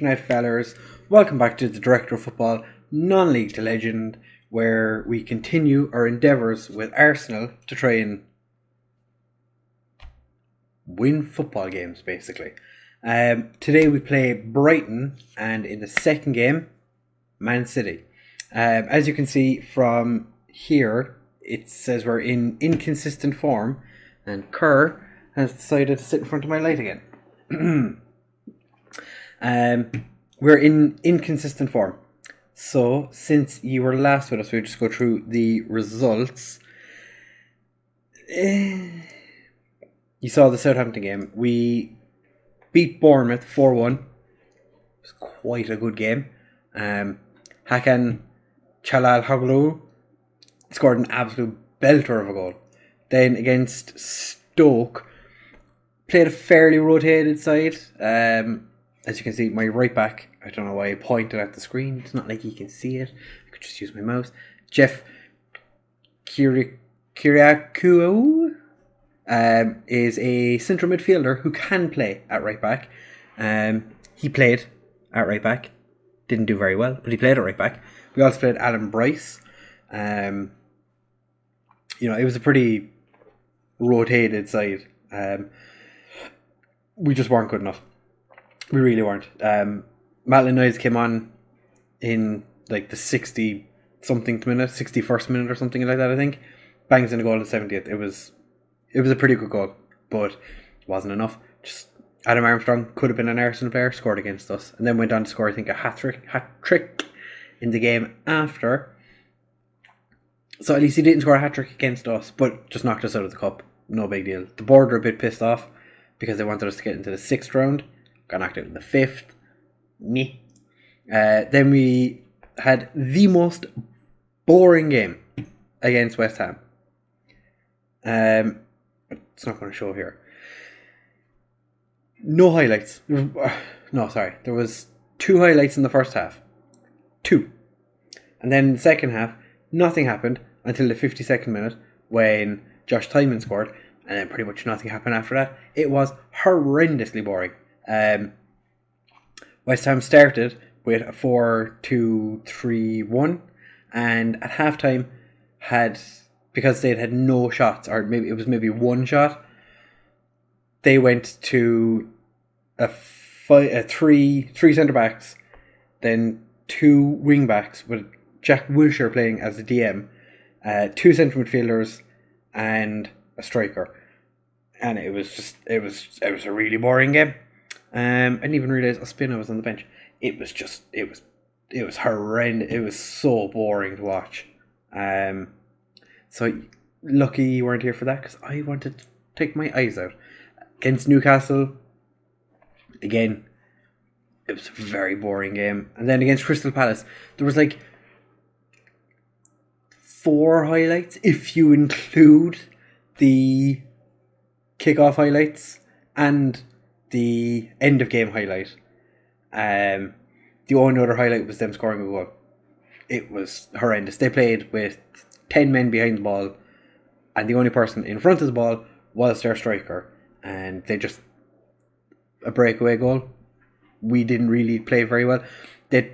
internet fellers, welcome back to the Director of Football Non-League to Legend, where we continue our endeavours with Arsenal to try and win football games, basically. Today we play Brighton, and in the second game, Man City. As you can see from here, it says we're in inconsistent form, and Kerr has decided to sit in front of my light again. We're in inconsistent form. So, since you were last with us, we'll just go through the results. You saw the Southampton game. We beat Bournemouth 4-1. It was quite a good game. Hakan Çalhanoğlu scored an absolute belter of a goal. Then against Stoke, played a fairly rotated side. As you can see, my right back, I don't know why I pointed at the screen. It's not like you can see it. I could just use my mouse. Jeff Kiriakou is a central midfielder who can play at right back. He played at right back. Didn't do very well, but he played at right back. We also played Alan Bryce. It was a pretty rotated side. We just weren't good enough. We really weren't. Maitland Niles came on in like the 60-something minute, 61st minute or something like that, I think. Bangs in a goal in the 70th. It was a pretty good goal, but it wasn't enough. Just Adam Armstrong could have been an Arsenal player, scored against us, and then went on to score, I think, a hat-trick in the game after. So at least he didn't score a hat-trick against us, but just knocked us out of the cup. No big deal. The board were a bit pissed off because they wanted us to get into the 6th round. Got knocked out in the 5th. Meh. Then we had the most boring game against West Ham. It's not going to show here. No highlights. There was 2 highlights in the first half. 2. And then in the second half, nothing happened until the 52nd minute when Josh Tymon scored. And then pretty much nothing happened after that. It was horrendously boring. West Ham started with a 4-2-3-1, and at halftime because they'd had no shots, or maybe it was one shot, they went to three centre backs, then 2 wing backs with Jack Wilshere playing as the DM, 2 central midfielders, and a striker. And it was a really boring game. I didn't even realise Ospina was on the bench. It was horrendous. It was so boring to watch. So lucky you weren't here for that, because I wanted to take my eyes out. Against Newcastle, again, it was a very boring game. And then against Crystal Palace, there was like 4 highlights, if you include the kickoff highlights and the end of game highlight. The only other highlight was them scoring a goal. It was horrendous. They played with 10 men behind the ball, and the only person in front of the ball was their striker, and they just a breakaway goal. We didn't really play very well. They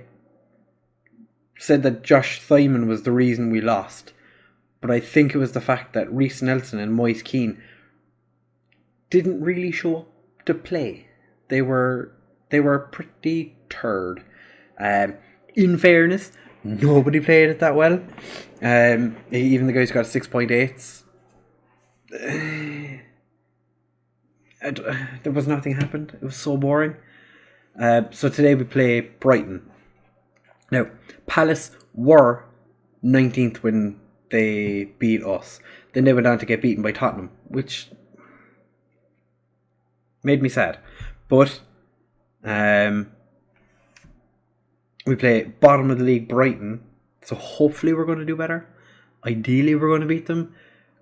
said that Josh Tymon was the reason we lost, but I think it was the fact that Reece Nelson and Moise Keane didn't really show up to play. They were pretty turd. In fairness, nobody played it that well. Even the guys who got 6.8s. There was nothing happened. It was so boring. So today we play Brighton. Now, Palace were 19th when they beat us. Then they went on to get beaten by Tottenham, which made me sad. But we play bottom of the league Brighton, so hopefully we're going to do better. Ideally we're going to beat them.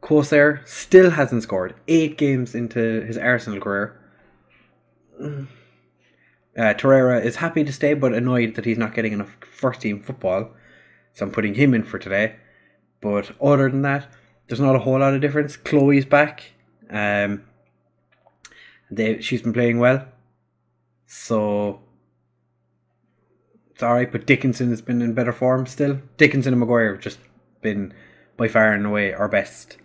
Corsair still hasn't scored. 8 games into his Arsenal career. Torreira is happy to stay, but annoyed that he's not getting enough first team football, so I'm putting him in for today. But other than that, there's not a whole lot of difference. Chloe's back. She's been playing well. So it's alright, but Dickinson has been in better form still. Dickinson and Maguire have just been by far and away our best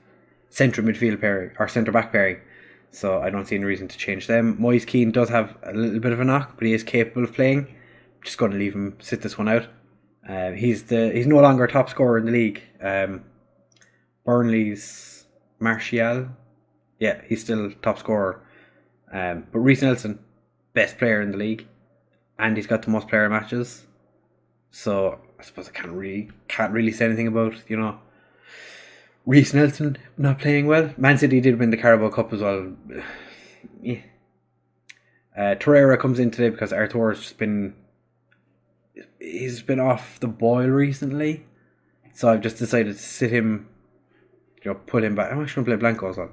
central midfield pairing, or centre back pairing. So I don't see any reason to change them. Moise Keane does have a little bit of a knock, but he is capable of playing. I'm just going to leave him sit this one out. He's no longer top scorer in the league. Burnley's Martial, yeah, he's still top scorer. But Reece Nelson, best player in the league, and he's got the most player matches. So I suppose I can't really say anything about, Reece Nelson not playing well. Man City did win the Carabao Cup as well. Yeah. Torreira comes in today because Artur's just been off the boil recently. So I've just decided to sit him, put him back. I'm actually going to play Blanco as well.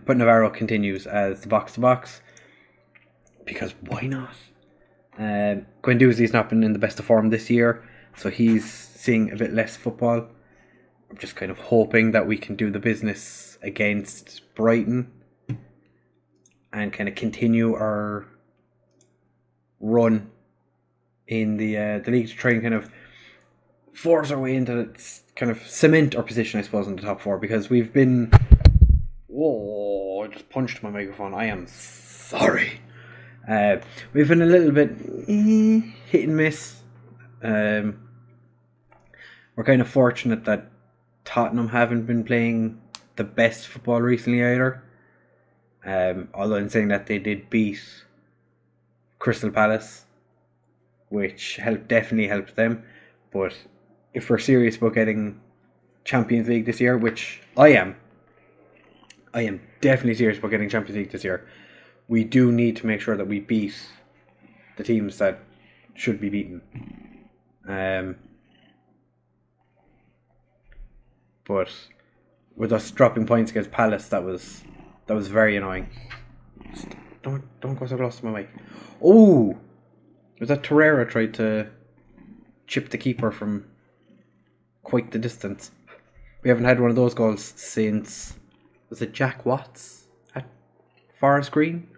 But Navarro continues as the box-to-box. Because why not? Guendouzi's not been in the best of form this year, so he's seeing a bit less football. I'm just kind of hoping that we can do the business against Brighton and kind of continue our run in the league to try and kind of force our way into kind of cement our position, I suppose, in the top four, because we've been... Whoa, I just punched my microphone. I am sorry. We've been a little bit hit and miss. We're kind of fortunate that Tottenham haven't been playing the best football recently either. Although in saying that, they did beat Crystal Palace, which definitely helped them. But if we're serious about getting Champions League this year, which I am definitely serious about getting Champions League this year, we do need to make sure that we beat the teams that should be beaten. But with us dropping points against Palace, that was very annoying. Don't go so close to my mic. Oh, was that Torreira tried to chip the keeper from quite the distance? We haven't had one of those goals since, was it Jack Watts at Forest Green?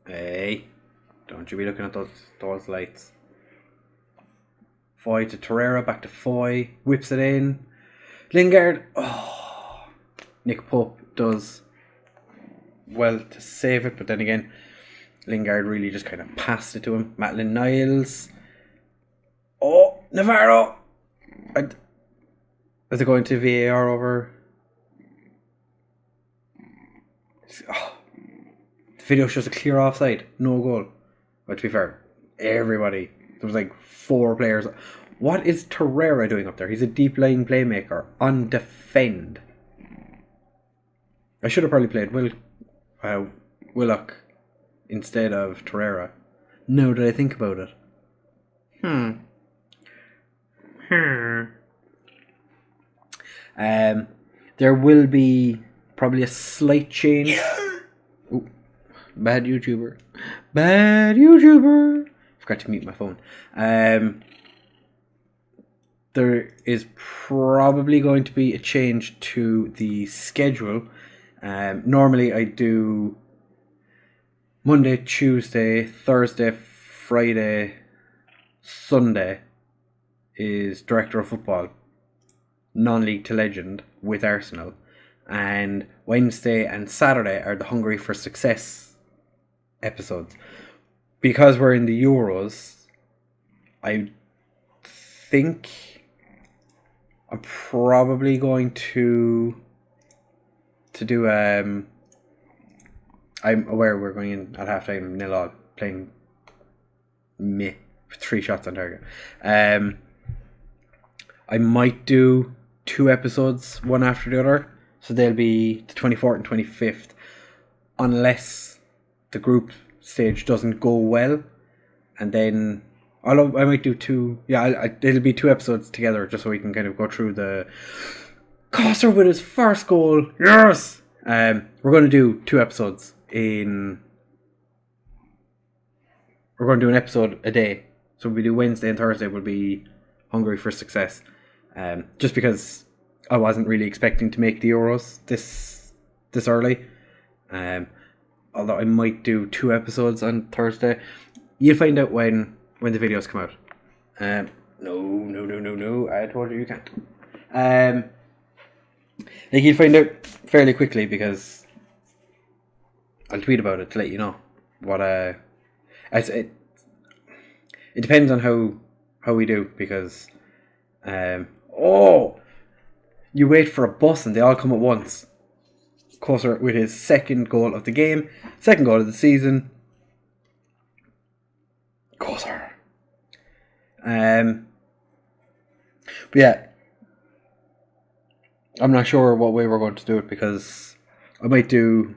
Hey, don't you be looking at those lights. Foy to Torreira, back to Foy, whips it in. Lingard, Nick Pope does well to save it, but then again, Lingard really just kind of passed it to him. Maitland Niles. Oh, Navarro! Is it going to VAR over? The video shows a clear offside, no goal. But to be fair, everybody, there was like 4 players. What is Torreira doing up there? He's a deep line playmaker on defend. I should have probably played Willock instead of Torreira. Now that I think about it. There will be probably a slight change. Ooh, bad YouTuber. Forgot to mute my phone. There is probably going to be a change to the schedule. Normally I do Monday, Tuesday, Thursday, Friday, Sunday is Director of Football, non-league to legend with Arsenal, and Wednesday and Saturday are the Hungry for Success episodes. Because we're in the Euros, I think I'm probably going to do I'm aware we're going in at halftime 0-0, playing 3 shots on target. I might do 2 episodes, one after the other, so they'll be the 24th and 25th, unless the group stage doesn't go well, and then I might do 2. Yeah, it'll be 2 episodes together, just so we can kind of go through the Coster with his first goal. Yes. We're going to do 2 episodes we're going to do an episode a day. So we do Wednesday and Thursday will be Hungry for Success. Just because I wasn't really expecting to make the Euros this this early. Although I might do 2 episodes on Thursday. You'll find out when the videos come out. No. I told you can't. You'll find out fairly quickly because I'll tweet about it to let you know what it depends on how we do because you wait for a bus and they all come at once. Coaster with his second goal of the game, second goal of the season. Coaster. But yeah, I'm not sure what way we're going to do it because I might do.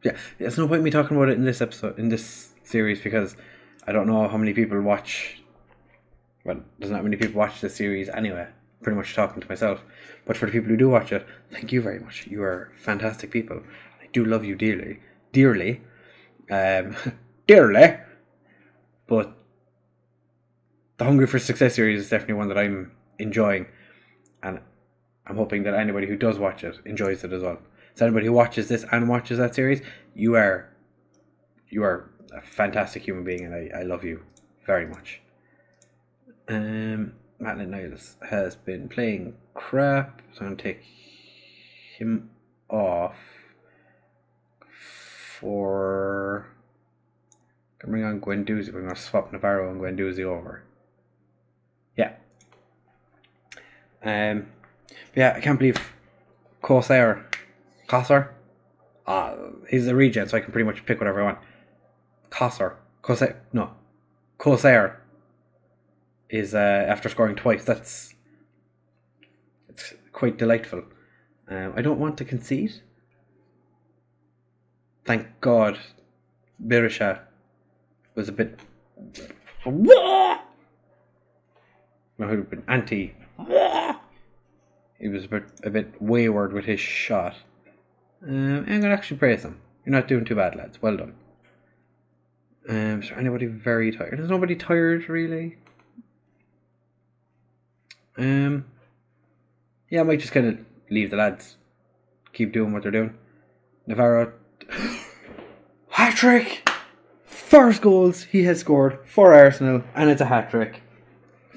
Yeah, there's no point in me talking about it in this episode, in this series, because I don't know how many people watch. Well, there's not many people watch this series anyway. Pretty much talking to myself. But for the people who do watch it, thank you very much. You are fantastic people. I do love you dearly. Dearly. Dearly. But the Hungry for Success series is definitely one that I'm enjoying. And I'm hoping that anybody who does watch it enjoys it as well. So anybody who watches this and watches that series, you are a fantastic human being, and I love you very much. Madeline Niles has been playing crap, so I'm going to take him off for... I'm going to bring on Guendouzi. We're going to swap Navarro and Guendouzi over. Yeah. Yeah, I can't believe Corsair. He's a regen, so I can pretty much pick whatever I want. Corsair is after scoring twice. It's quite delightful. I don't want to concede. Thank God Berisha was a bit no, he'd been anti. He was a bit wayward with his shot. I'm going to actually praise him. You're not doing too bad, lads. Well done. Is there anybody very tired? There's nobody tired, really. Yeah, I might just kind of leave the lads keep doing what they're doing. Navarro. Hat-trick! First goals he has scored for Arsenal, and it's a hat-trick.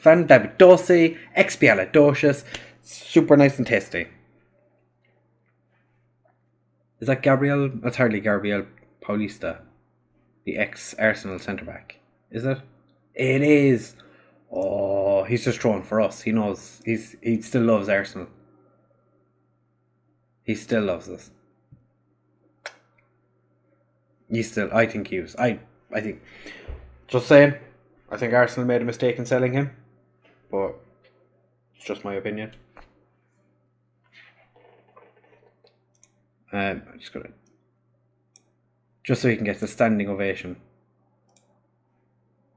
Fantabulosi, expialidocious, super nice and tasty. Is that Gabriel? That's hardly Gabriel Paulista, the ex-Arsenal centre-back. Is it? It is! Oh, he's just throwing for us. He knows. He still loves Arsenal. He still loves us. I think he was. I think. Just saying. I think Arsenal made a mistake in selling him. But it's just my opinion. I'm just gonna. Just so he can get the standing ovation.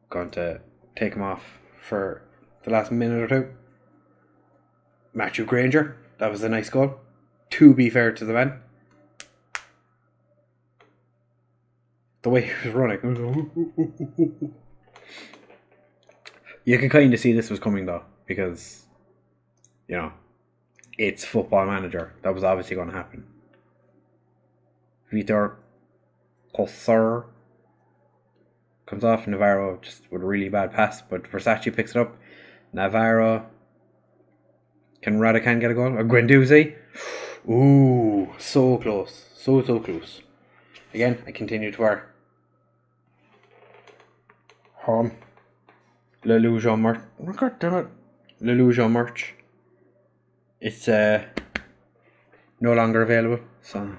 Going to take him off for the last minute or two. Matthew Granger, that was a nice goal. To be fair to the man. The way he was running. You can kind of see this was coming though, because, you know, it's Football Manager. That was obviously going to happen. Vitor Cossar comes off. Navarro just with a really bad pass, but Versace picks it up. Navarro. Can Radican get a goal? Or Guendouzi? Ooh, so close. So close. Again, I continue to wear Lollujo merch. God damn it. Lollujo merch. It's no longer available, so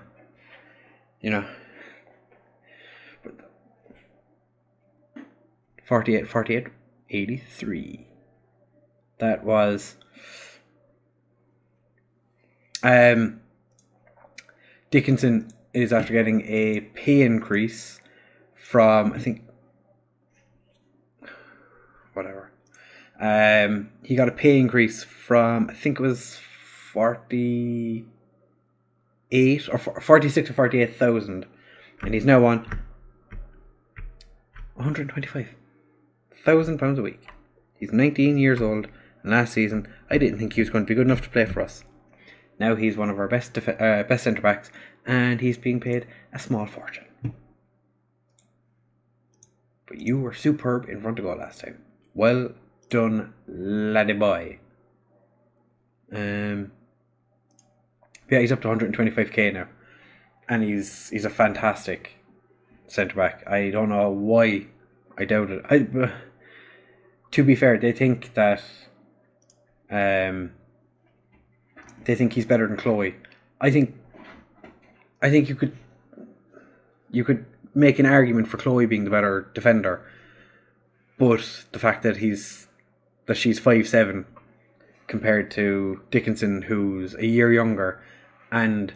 you know. 48, 83. That was Dickinson is after getting a pay increase from, I think, whatever. He got a pay increase from, I think it was 48 or 46 or 48,000, and he's now on £125,000 a week. He's 19 years old, and last season I didn't think he was going to be good enough to play for us. Now he's one of our best centre backs, and he's being paid a small fortune. But you were superb in front of goal last time. Well done, laddie boy. Yeah, he's up to 125k now, and he's a fantastic centre back. I don't know why I doubt it. To be fair, they think that they think he's better than Chloe. I think you could make an argument for Chloe being the better defender, but the fact that she's 5'7" compared to Dickinson, who's a year younger and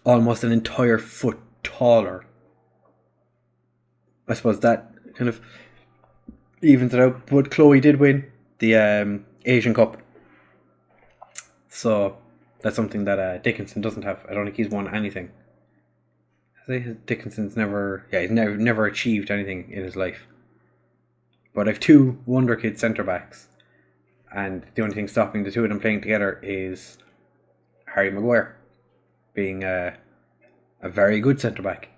almost an entire foot taller, I suppose that kind of evens it out. But Chloe did win the Asian Cup, so that's something that Dickinson doesn't have. I don't think he's won anything. Dickinson's he's never achieved anything in his life. But I've two wonder kid centre backs, and the only thing stopping the two of them playing together is Harry Maguire being a very good centre back.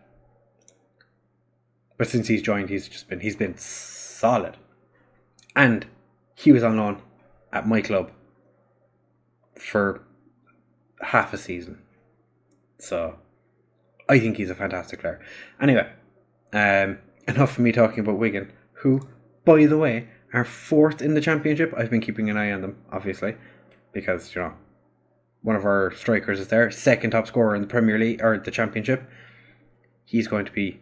But since he's joined, he's been solid, and he was on loan at my club for half a season, so I think he's a fantastic player. Anyway, enough of me talking about Wigan, who, by the way, are 4th in the Championship. I've been keeping an eye on them, obviously, because, you know, one of our strikers is there, 2nd top scorer in the Premier League, or the Championship. He's going to be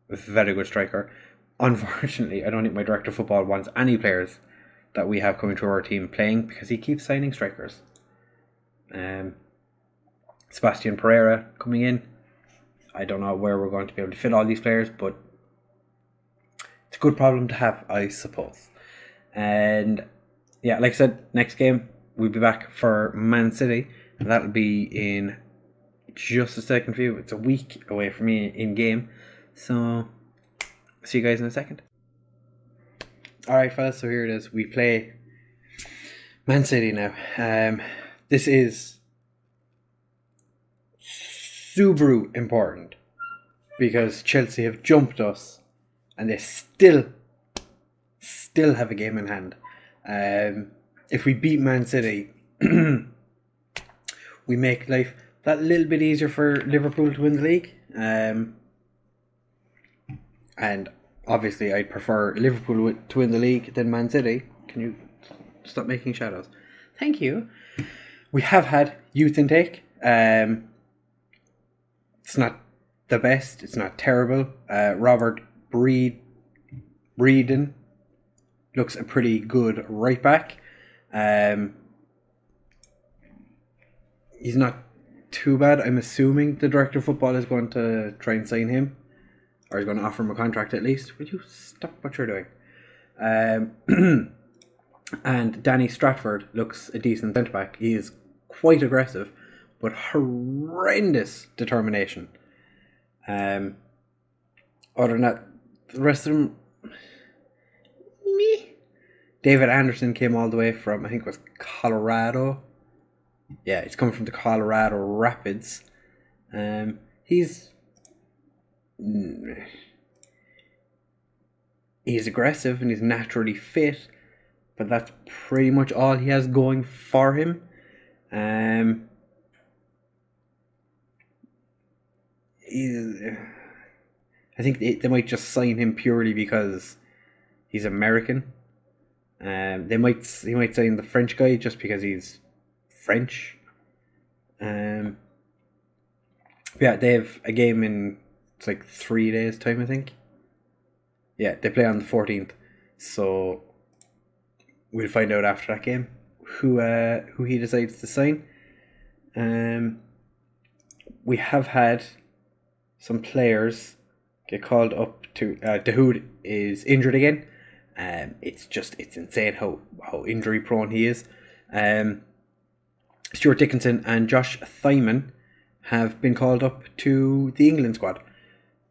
a very good striker. Unfortunately, I don't think my director of football wants any players that we have coming to our team playing, because he keeps signing strikers. Sebastian Pereira coming in. I don't know where we're going to be able to fit all these players, but it's a good problem to have, I suppose. And yeah, like I said, next game we'll be back for Man City, and that'll be in just a second for you. It's a week away from me in game, so see you guys in a second. Alright fellas, so here it is. We play Man City now. This is super important because Chelsea have jumped us and they still have a game in hand. If we beat Man City, we make life that little bit easier for Liverpool to win the league. And obviously I'd prefer Liverpool to win the league than Man City. Can you stop making shadows? Thank you. We have had youth intake. It's not the best. It's not terrible. Robert Breeden looks a pretty good right back. He's not too bad. I'm assuming the director of football is going to try and sign him, or is going to offer him a contract at least. Would you stop what you're doing? And Danny Stratford looks a decent centre back. He is quite aggressive, but horrendous determination. Other than that, the rest of them, me. David Anderson came all the way from, I think it was Colorado. Yeah, it's coming from the Colorado Rapids. He's aggressive and he's naturally fit, but that's pretty much all he has going for him. I think they might just sign him purely because he's American. He might sign the French guy just because he's French. Yeah, they have a game in, it's like 3 days time, I think. Yeah, they play on the 14th, so we'll find out after that game who he decides to sign. We have had some players get called up to. Dahoud is injured again. It's insane how injury prone he is. Stuart Dickinson and Josh Thyman have been called up to the England squad,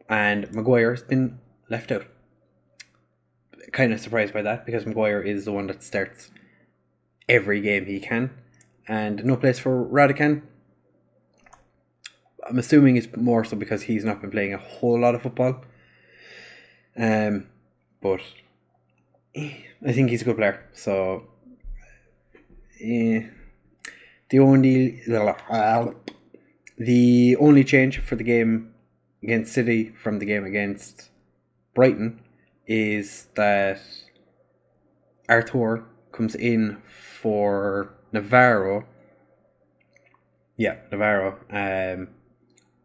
and Maguire has been left out. Kind of surprised by that, because Maguire is the one that starts every game he can, and no place for Radican. I'm assuming it's more so because he's not been playing a whole lot of football. But I think he's a good player. So the only change for the game against City from the game against Brighton is that Arthur comes in for Navarro. Yeah, Navarro.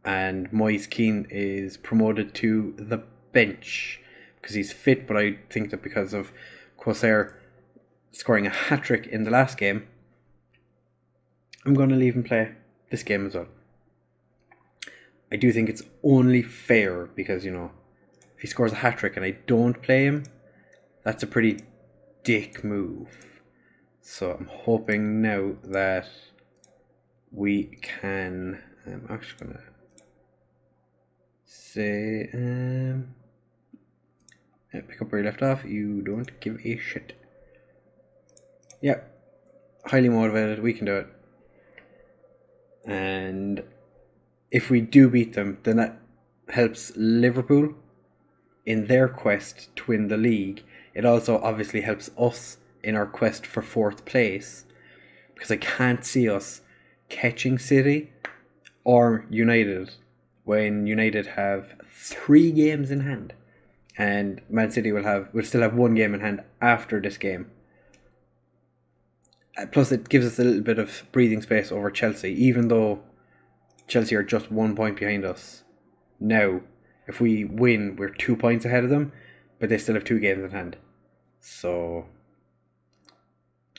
And Moise Keane is promoted to the bench because he's fit, but I think that because of Corsair scoring a hat-trick in the last game, I'm going to leave him play this game as well. I do think it's only fair because, you know, if he scores a hat-trick and I don't play him, that's a pretty dick move. So I'm hoping now that we can... I'm actually going to say... pick up where you left off. You don't give a shit. Yeah. Highly motivated. We can do it. And if we do beat them, then that helps Liverpool in their quest to win the league. It also obviously helps us in our quest for 4th place, because I can't see us catching City or United when United have 3 games in hand, and Man City will still have 1 game in hand after this game. Plus it gives us a little bit of breathing space over Chelsea, even though Chelsea are just 1 point behind us now. If we win, we're 2 points ahead of them, but they still have 2 games in hand. So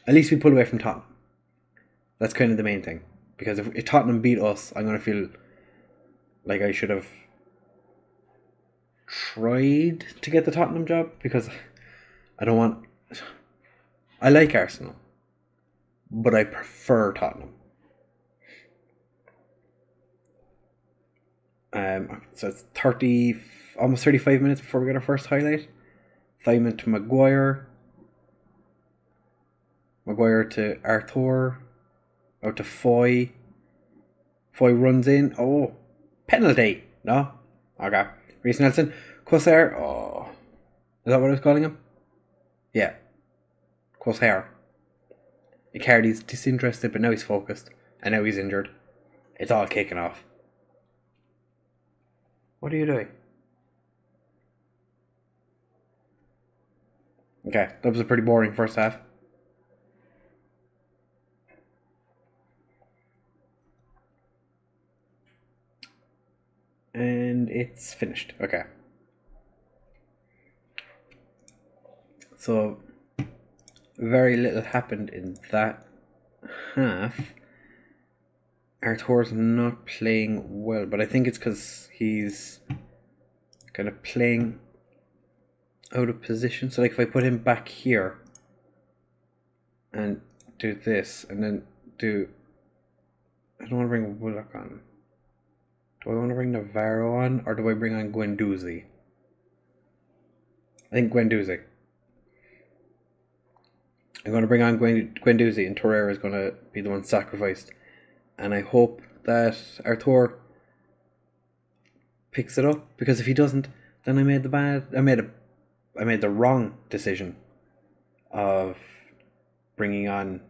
at least we pull away from Tottenham. That's kind of the main thing. Because if Tottenham beat us, I'm going to feel like I should have tried to get the Tottenham job, because I don't want... I like Arsenal, but I prefer Tottenham. So it's almost 35 minutes before we get our first highlight. Thyman to Maguire. Maguire to Arthur. Out to Foy. Foy runs in. Oh, penalty. No? Okay. Reece Nelson. Corsair. Oh. Is that what I was calling him? Yeah. Corsair. Icardi's disinterested, but now he's focused. And now he's injured. It's all kicking off. What are you doing? Okay, that was a pretty boring first half. And it's finished. Okay. So, very little happened in that half. Arthur's not playing well, but I think it's because he's kind of playing out of position. So like if I put him back here and do this and then do... I don't want to bring Willock on. Do I want to bring Navarro on, or do I bring on Guendouzi? I think Guendouzi. I'm going to bring on Guendouzi, and Torreira is going to be the one sacrificed. And I hope that Arthur picks it up, because if he doesn't, then I made the wrong decision of bringing on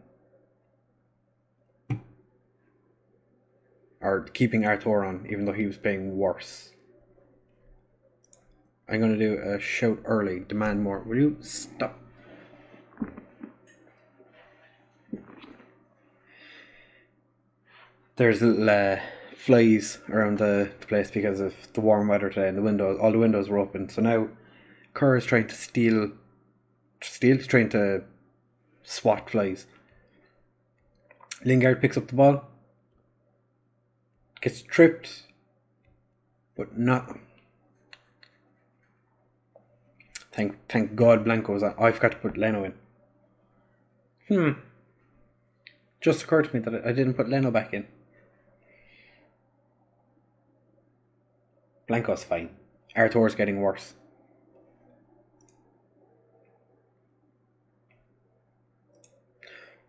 or keeping Arthur on, even though he was playing worse. I'm going to do a shout early, demand more. Will you stop? There's little flies around the place because of the warm weather today, and all the windows were open. So now Kerr is trying to trying to swat flies. Lingard picks up the ball, gets tripped, but not... Thank God Blanco was on. Oh, I forgot to put Leno in. Just occurred to me that I didn't put Leno back in. Blanco's fine. Arthur's getting worse.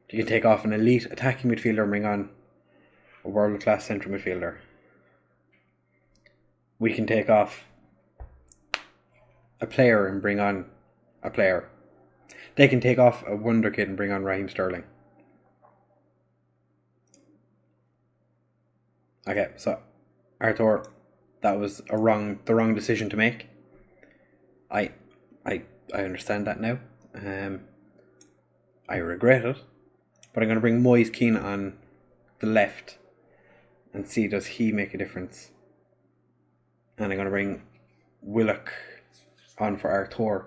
You can take off an elite attacking midfielder and bring on a world-class central midfielder. we can take off a player and bring on a player. They can take off a wonder kid and bring on Raheem Sterling. Okay, so Arthur, that was the wrong decision to make. I understand that now. I regret it, but I'm going to bring Moise Keane on the left and see does he make a difference. And I'm going to bring Willock on for Arthur.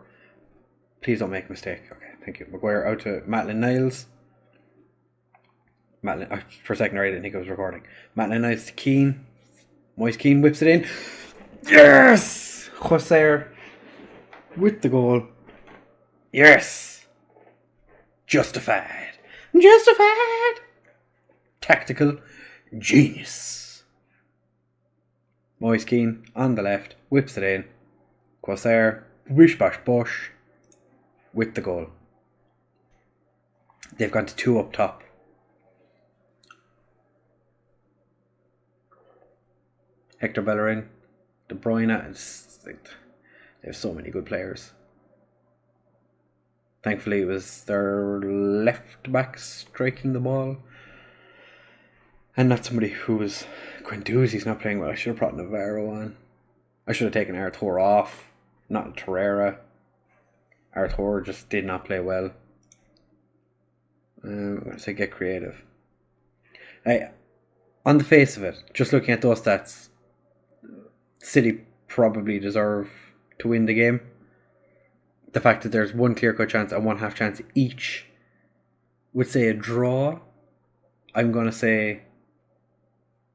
Please don't make a mistake. Okay, thank you. Maguire out to Maitland Niles. For a second I didn't think I was recording. Maitland Niles to Keane. Moise Keane whips it in. Yes! José with the goal. Yes! Justified. Tactical genius. Moise Keane on the left. Whips it in. José. Bish bash bosh. With the goal. They've gone to 2 up top. Hector Bellerin, De Bruyne, they have so many good players. Thankfully it was their left back striking the ball. And not somebody who was Guendouzi's not playing well. I should have brought Navarro on. I should have taken Arthur off, not Torreira. Arthur just did not play well. I'm going to say get creative. On the face of it, just looking at those stats, City probably deserve to win the game. The fact that there's 1 clear-cut chance and 1 half chance each would say a draw. I'm going to say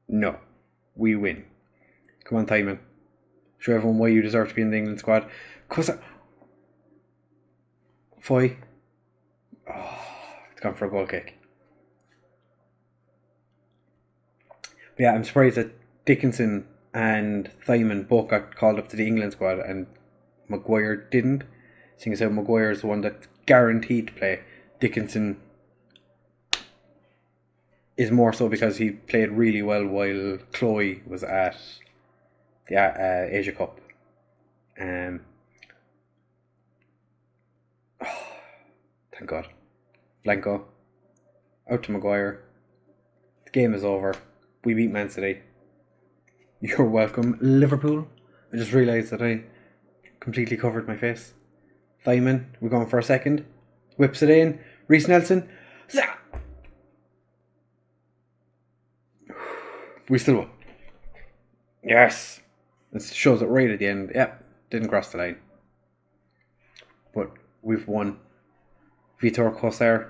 no. We win. Come on, Thyman. Show everyone why you deserve to be in the England squad. Foy. Oh, it's gone for a goal kick. But yeah, I'm surprised that Dickinson and Thyman both got called up to the England squad and Maguire didn't. Seeing as how Maguire is the one that's guaranteed to play. Dickinson is more so because he played really well while Chloe was at the Asia Cup. Thank God. Blanco. Out to Maguire. The game is over. We beat Man City. You're welcome, Liverpool. I just realised that I completely covered my face. Thyman, we're going for a second. Whips it in. Reece Nelson. We still won. Yes. This shows it right at the end. Yep, didn't cross the line. But we've won. Vitor José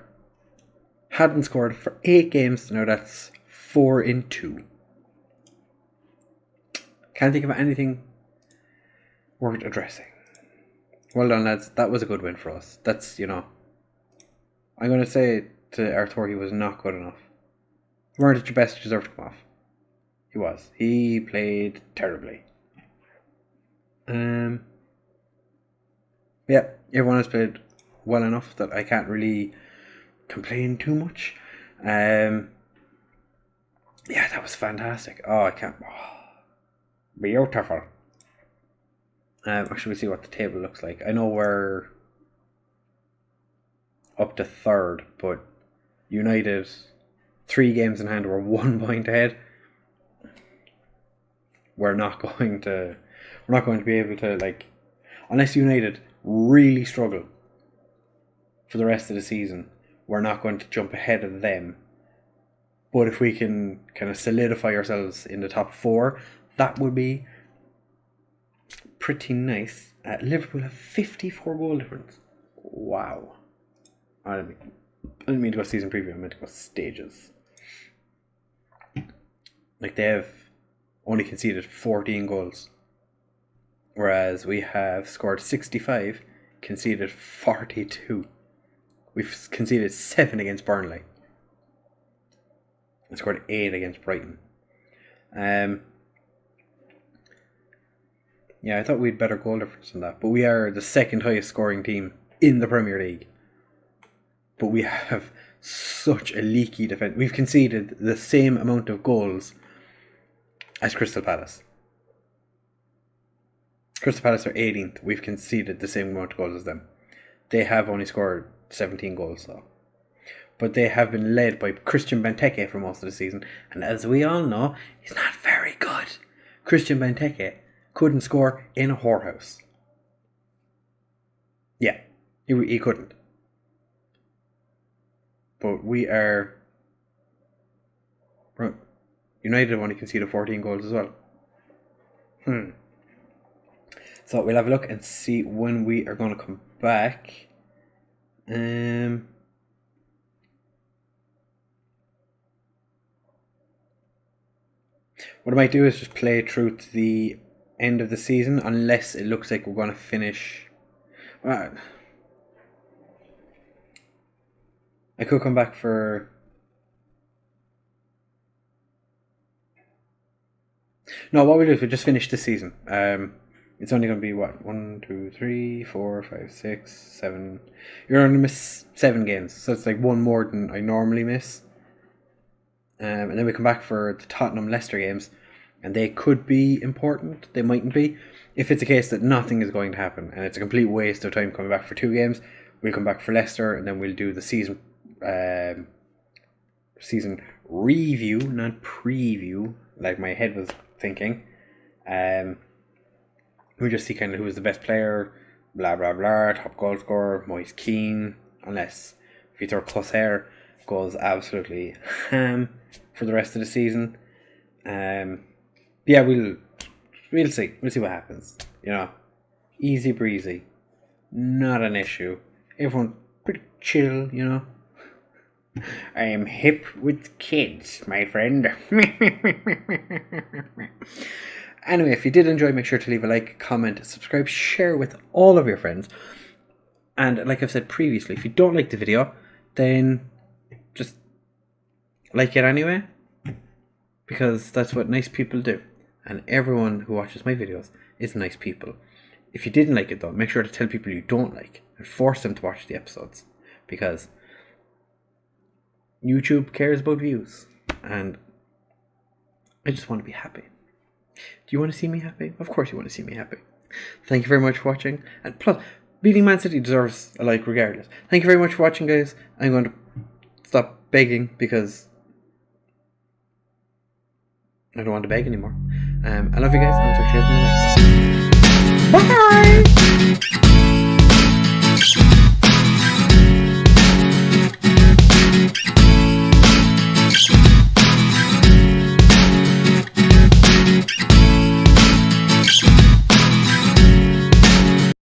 hadn't scored for 8 games. Now that's 4 in 2. Can't think of anything worth addressing. Well done, lads. That was a good win for us. That's, I'm going to say to Arthur he was not good enough. You weren't at your best, you deserved to come off. He was. He played terribly. Yeah, everyone has played well enough that I can't really complain too much. Yeah, that was fantastic. Oh, I can't... Beautiful. Actually, we'll see what the table looks like. I know we're up to 3rd, but United 3 games in hand, we're 1 point ahead. We're not going to be able to, unless United really struggle for the rest of the season, we're not going to jump ahead of them. But if we can kind of solidify ourselves in the top 4, that would be pretty nice. Liverpool have 54 goal difference. Wow. I didn't mean to go season preview, I meant to go stages. They have only conceded 14 goals. Whereas we have scored 65, conceded 42. We've conceded 7 against Burnley. And scored 8 against Brighton. Yeah, I thought we had better goal difference than that. But we are the 2nd highest scoring team in the Premier League. But we have such a leaky defence. We've conceded the same amount of goals as Crystal Palace. Crystal Palace are 18th. We've conceded the same amount of goals as them. They have only scored 17 goals though. But they have been led by Christian Benteke for most of the season. And as we all know, he's not very good. Christian Benteke couldn't score in a whorehouse. Yeah, he couldn't. But we are... United have only conceded 14 goals as well. So we'll have a look and see when we are going to come back. What I might do is just play through to the end of the season, unless it looks like we're going to finish. I could come back for. No, what we'll do is we'll just finish the season. It's only going to be what? 1, 2, 3, 4, 5, 6, 7. You're going to miss 7 games, so it's like one more than I normally miss. And then we come back for the Tottenham-Leicester games, and they could be important, they mightn't be. If it's a case that nothing is going to happen, and it's a complete waste of time coming back for 2 games, we'll come back for Leicester, and then we'll do the season review, not preview, like my head was thinking. We'll just see kind of who is the best player, blah blah blah, top goal scorer, Moise Keane, unless Vitor Closer goes absolutely ham for the rest of the season. Yeah, we'll see. We'll see what happens. You know, easy breezy, not an issue. Everyone pretty chill, you know. I am hip with kids, my friend. Anyway, if you did enjoy, make sure to leave a like, comment, subscribe, share with all of your friends. And like I've said previously, if you don't like the video, then just like it anyway, because that's what nice people do. And everyone who watches my videos is nice people. If you didn't like it though, make sure to tell people you don't like and force them to watch the episodes, because YouTube cares about views and I just want to be happy. Do you want to see me happy? Of course you want to see me happy. Thank you very much for watching, and plus, beating Man City deserves a like regardless. Thank you very much for watching, guys. I'm going to stop begging because I don't want to beg anymore. I love you guys, and I'll talk to you guys in the next one. Bye!